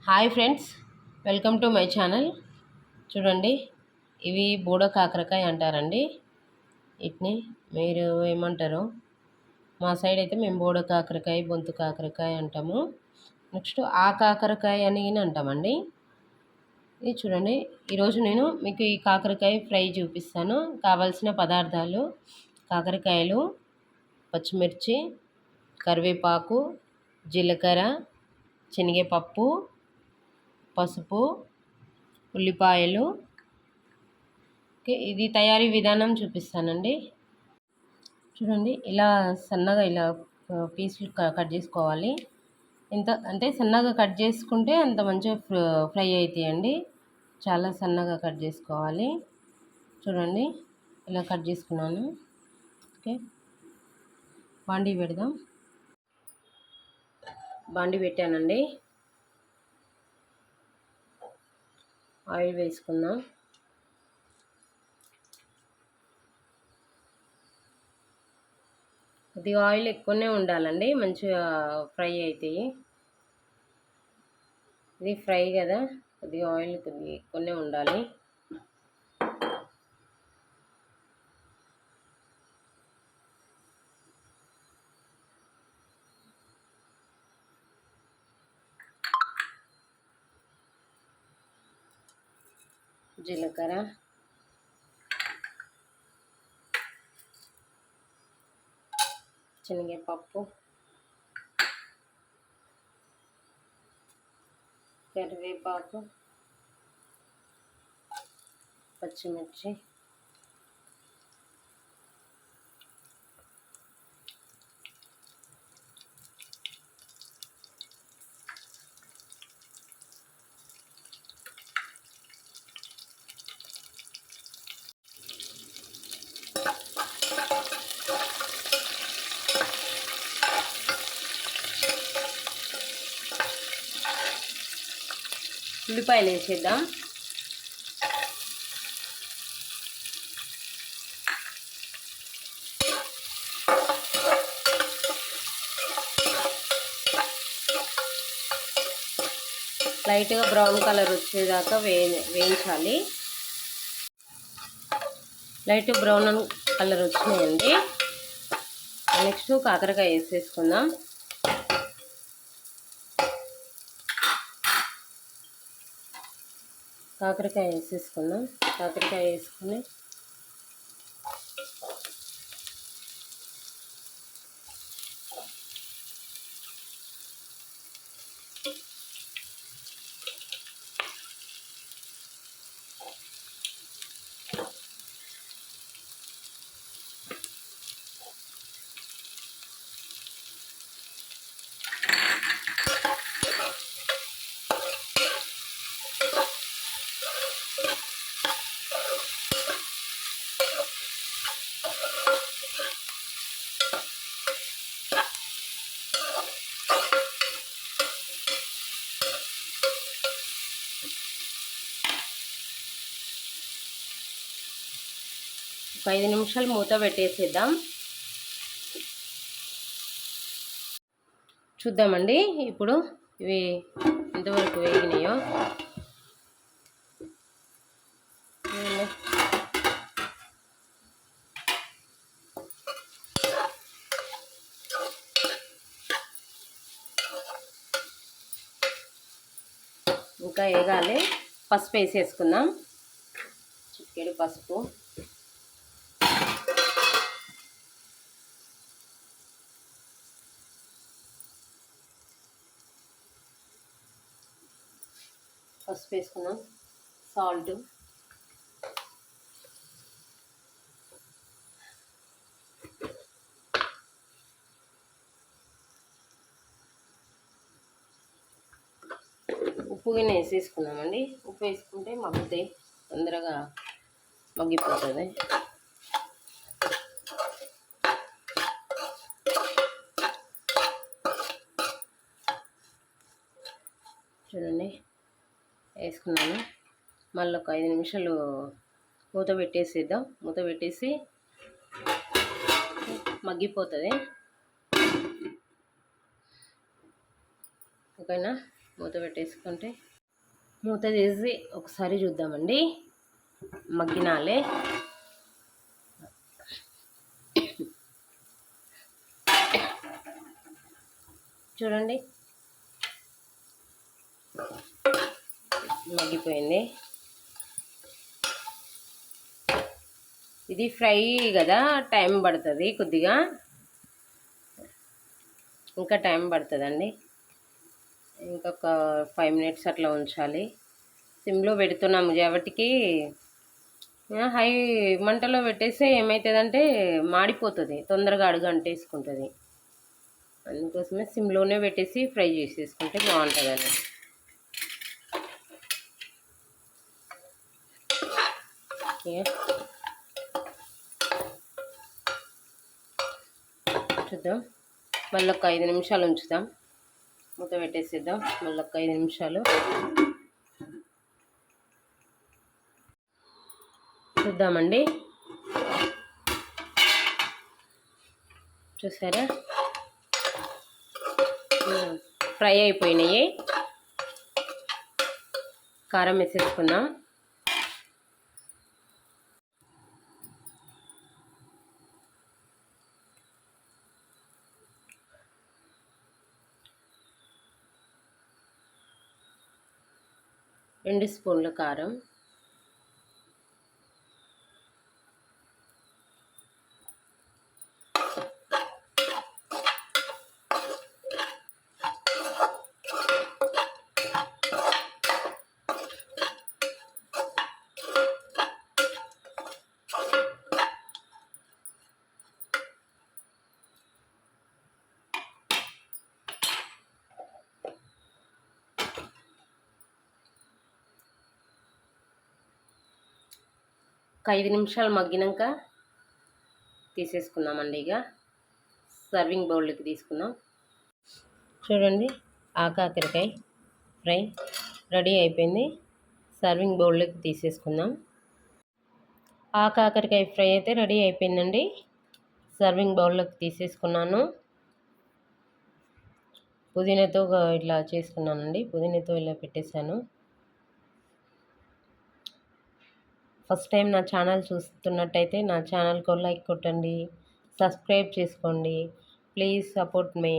Hi friends, welcome to my channel. చూడండి, ఇవి బూడ కాకరకాయ అంటారండి. వీటిని మీరు ఏమంటారో, మా సైడ్ అయితే మేము బూడ కాకరకాయ, బొంతు కాకరకాయ అంటాము. నెక్స్ట్ ఆ కాకరకాయ అని అంటామండి. ఇది చూడండి, ఈరోజు నేను మీకు ఈ కాకరకాయ ఫ్రై చూపిస్తాను. కావాల్సిన పదార్థాలు: కాకరకాయలు, పచ్చిమిర్చి, కరివేపాకు, జీలకర్ర, శనగపప్పు, పసుపు, ఉల్లిపాయలు. ఓకే, ఇది తయారీ విధానం చూపిస్తానండి. చూడండి, ఇలా సన్నగా ఇలా పీసులు కట్ చేసుకోవాలి. ఎంత అంటే సన్నగా కట్ చేసుకుంటే అంత మంచిగా ఫ్రై అవుతాయండి. చాలా సన్నగా కట్ చేసుకోవాలి. చూడండి, ఇలా కట్ చేసుకున్నాను. ఓకే, బాండీ పెడదాం. బాండీ పెట్టానండి. ఆయిల్ వేసుకుందాం. కొద్దిగా ఆయిల్ ఎక్కువనే ఉండాలండి, మంచిగా ఫ్రై అవుతాయి. ఇది ఫ్రై కదా, కొద్దిగా ఆయిల్ కొద్దిగా ఎక్కువనే ఉండాలి. జీలకర్ర, శనగపప్పు, కరివేపాకు, పచ్చిమిర్చి, ఉల్లిపాయలు వేసేద్దాం. లైట్గా బ్రౌన్ కలర్ వచ్చేదాకా వేయించాలి. లైట్ బ్రౌన్ కలర్ వచ్చినాయండి. నెక్స్ట్ కాకరకాయ వేసేసుకుందాం. కాకరకాయ వేసుకుని ఒక 5 నిమిషాలు మూత పెట్టేసేద్దాం. చూద్దామండి ఇప్పుడు ఇవి ఎంతవరకు వేగినాయో. ఇంకా వేగాలి. పసుపు వేసేసుకుందాం. చిటికెడు పసుపు, వేసుకున్నాం. సాల్ట్, ఉప్పు గిన్నె వేసేసుకున్నామండి. ఉప్పు వేసుకుంటే మగ్గుతాయి, తొందరగా మగ్గిపోతుంది. చూడండి, వేసుకున్నాను. మళ్ళీ ఒక 5 నిమిషాలు మూత పెట్టేసేద్దాం. మూత పెట్టేసి మగ్గిపోతుంది. ఓకేనా? మూత పెట్టేసుకుంటే మూత తీసి ఒకసారి చూద్దామండి. మగ్గినాలే. చూడండి మగ్గిపోయింది. ఇది ఫ్రై కదా, టైం పడుతుంది కొద్దిగా, ఇంకా టైం పడుతుందండి. ఇంకొక 5 minutes అట్లా ఉంచాలి. సిమ్లో పెడుతున్నాము కాబట్టి హై మంటలో పెట్టేస్తే ఏమవుతుందంటే మాడిపోతుంది, తొందరగా అడుగు అంటేసుకుంటుంది. అందుకోసమే సిమ్లోనే పెట్టేసి ఫ్రై చేసేసుకుంటే బాగుంటుందండి. చూద్దాం, మళ్ళీ ఒక 5 నిమిషాలు ఉంచుదాం. మూత పెట్టేసిద్దాం. మళ్ళీ ఒక 5 నిమిషాలు చూద్దామండి. చూసారా, ఫ్రై అయిపోయినాయి. కారం వేసేసుకుందాం. రెండు స్పూన్ల కారం, ఒక 5 నిమిషాలు మగ్గినాక తీసేసుకుందామండి. ఇక సర్వింగ్ బౌల్లోకి తీసుకుందాం. చూడండి, కాకరకాయ ఫ్రై రెడీ అయిపోయింది. సర్వింగ్ బౌల్లోకి తీసేసుకుందాం. కాకరకాయ ఫ్రై అయితే రెడీ అయిపోయిందండి. సర్వింగ్ బౌల్లోకి తీసేసుకున్నాను. పుదీనాతో ఇట్లా చేసుకున్నానండి. పుదీనాతో ఇలా పెట్టేశాను. ఫస్ట్ టైం నా ఛానల్ చూస్తున్నట్టయితే నా ఛానల్కి లైక్ కొట్టండి, సబ్స్క్రైబ్ చేసుకోండి. Please support me.